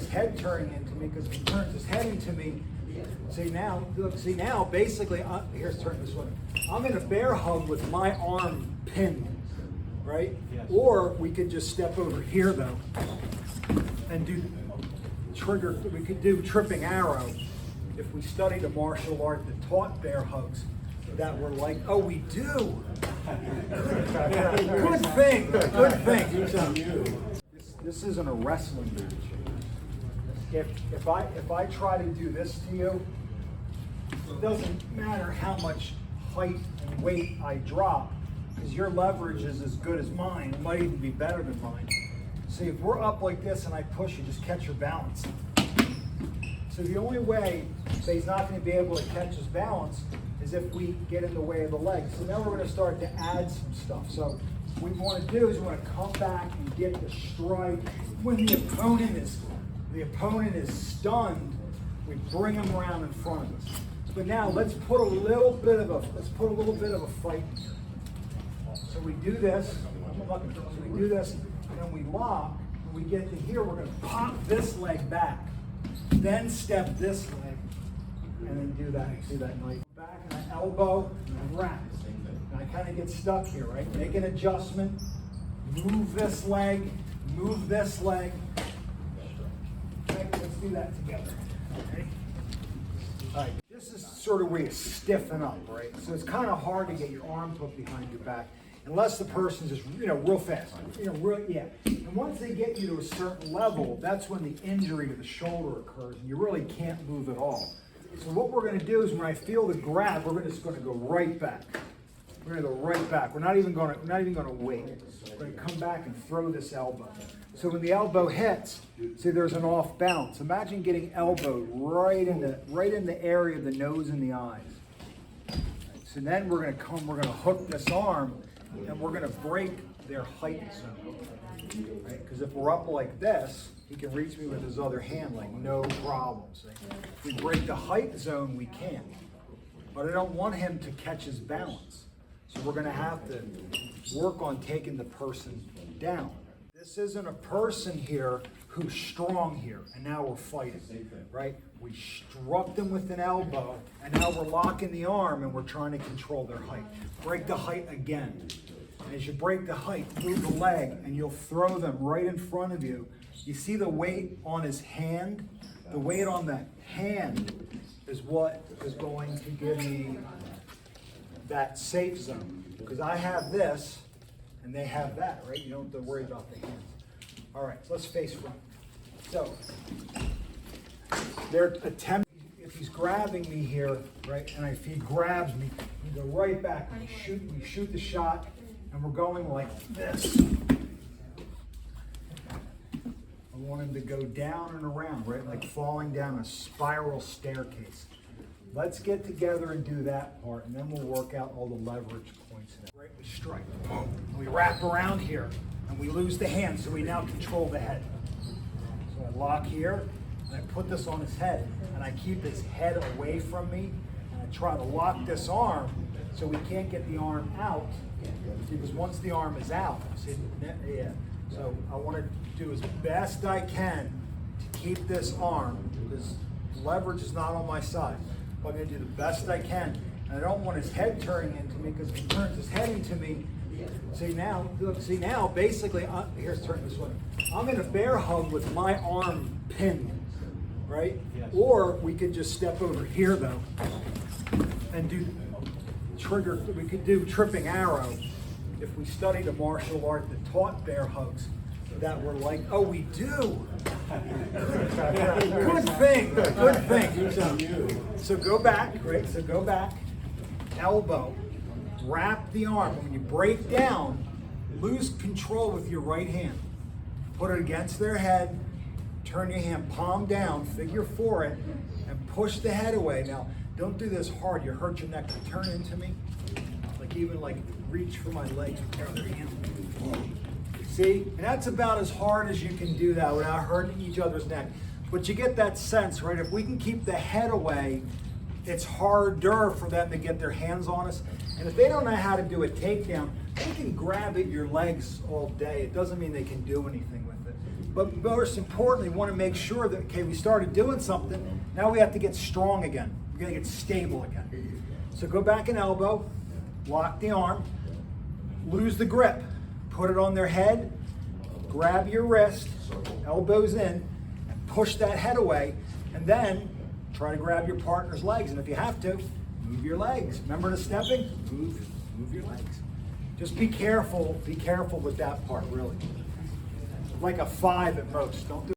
his head turning into me, because if he turns his head into me, see now, look, see now, basically, here's turn this way. I'm in a bear hug with my arm pinned, right? Yes. Or we could just step over here though, and do trigger, we could do tripping arrow if we studied a martial art that taught bear hugs that were like, oh, we do. Good thing, good thing. This isn't a wrestling match. If I try to do this to you, it doesn't matter how much height and weight I drop, because your leverage is as good as mine. It might even be better than mine. See, if we're up like this and I push you, just catch your balance. So the only way that he's not going to be able to catch his balance is if we get in the way of the leg. So now we're going to start to add some stuff. So what we want to do is we want to come back and get the strike when the opponent is stunned. We bring him around in front of us. But now let's put a little bit of a fight in here. So we do this. So we do this, and then we lock. When we get to here, we're going to pop this leg back, then step this leg, and then do that. See that knife back and an elbow and a wrap. And I kind of get stuck here, right? Make an adjustment. Move this leg. Move this leg. Okay, let's do that together. Okay. All right. This is sort of where you stiffen up, right? So it's kind of hard to get your arm put behind your back unless the person's just, real fast. And once they get you to a certain level, that's when the injury to the shoulder occurs, and you really can't move at all. So what we're going to do is when I feel the grab, we're just going to go right back. We're going to go right back. We're not even going to wait. We're going to come back and throw this elbow. So when the elbow hits, see there's an off bounce. Imagine getting elbowed right in the area of the nose and the eyes. So then we're going to hook this arm, and we're going to break their height zone. Right? Because if we're up like this, he can reach me with his other hand like no problem. See? If we break the height zone, we can. But I don't want him to catch his balance. So we're going to have to work on taking the person down. This isn't a person here who's strong here, and now we're fighting, right? We struck them with an elbow, and now we're locking the arm, and we're trying to control their height. Break the height again. And as you break the height, move the leg, and you'll throw them right in front of you. You see the weight on his hand? The weight on the hand is what is going to give me that safe zone. Because I have this, and they have that, right? You don't have to worry about the hands. All right, so let's face front. So, they're attempting, if he's grabbing me here, right, and if he grabs me, we go right back, we shoot the shot, and we're going like this. I want him to go down and around, right, like falling down a spiral staircase. Let's get together and do that part, and then we'll work out all the leverage points. Right, we strike. We wrap around here, and we lose the hand, so we now control the head. So I lock here, and I put this on his head, and I keep his head away from me, and I try to lock this arm so we can't get the arm out, because once the arm is out, see, yeah. So I want to do as best I can to keep this arm, because leverage is not on my side. I'm going to do the best I can. And I don't want his head turning into me, because if he turns his head into me, see now, basically, here's turn this way. I'm in a bear hug with my arm pinned, right? Yes. Or we could just step over here though, and do we could do tripping arrow if we studied a martial art that taught bear hugs that were like, oh, we do. Good thing, good thing. So go back, right? So go back, elbow, wrap the arm. When you break down, lose control with your right hand. Put it against their head, turn your hand palm down, figure four it, and push the head away. Now, don't do this hard, you hurt your neck. Turn into me, like reach for my legs with the other hand. See, and that's about as hard as you can do that without hurting each other's neck. But you get that sense, right? If we can keep the head away, it's harder for them to get their hands on us. And if they don't know how to do a takedown, they can grab at your legs all day. It doesn't mean they can do anything with it. But most importantly, we want to make sure that, okay, we started doing something, now we have to get strong again. We got to get stable again. So go back and elbow, lock the arm, lose the grip, put it on their head, grab your wrist, elbows in, and push that head away, and then try to grab your partner's legs. And if you have to, move your legs. Remember the stepping? Move your legs. Just be careful with that part, really. Like a 5 at most. Don't do